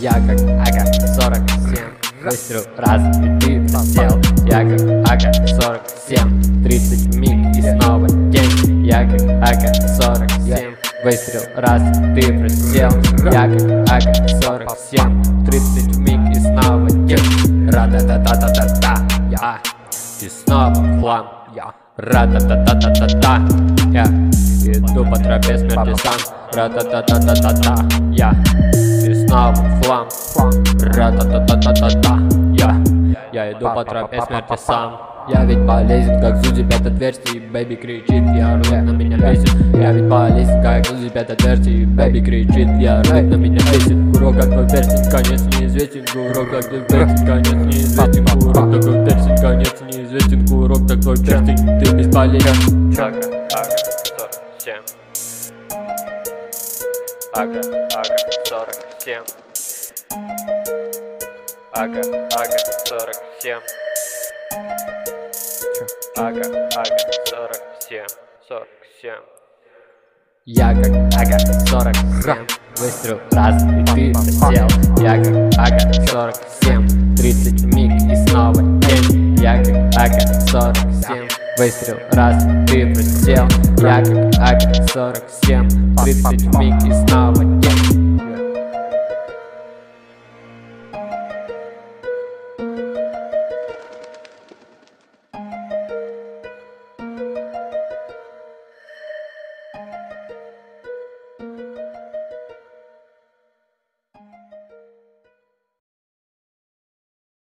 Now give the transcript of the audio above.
Я как АК-47, выстрел раз и ты присел. Я как АК-47, 30 миг и снова день. Я как АК-47, выстрел раз и ты присел. Я как АК-47, 30 миг и снова день. Ра-та-та-та-та-та-та, я и снова хлам. Я ра-та-та-та-та-та-та, я иду по тропе смерти сам. Ра-та-та-та-та-та-та, я и снова хлам. Ра-та-та-та-та-та-та, я иду по тропе смерти сам. Я ведь полезен, как Зузи 5 отверстий. Бэби кричит, я рвет, на меня бесит. Я ведь полезен, как Зузи 5 отверстий. Бэби кричит, я рвет, на меня бесит. Курок как твой перстень, конец неизвестен. Курок как твой перстень, конец неизвестен. Курок как твой перстень, конец неизвестен. Курок как твой перстень, ты бесполезен. АК-47, АК-47, АК-47, АК-47, 47. Я как АК-47, выстрел раз и ты присел. Я как АК-47, 30 миг и снова день. Я как АК-47, выстрел раз ты присел. Я как АК-47, 30 миг и снова день.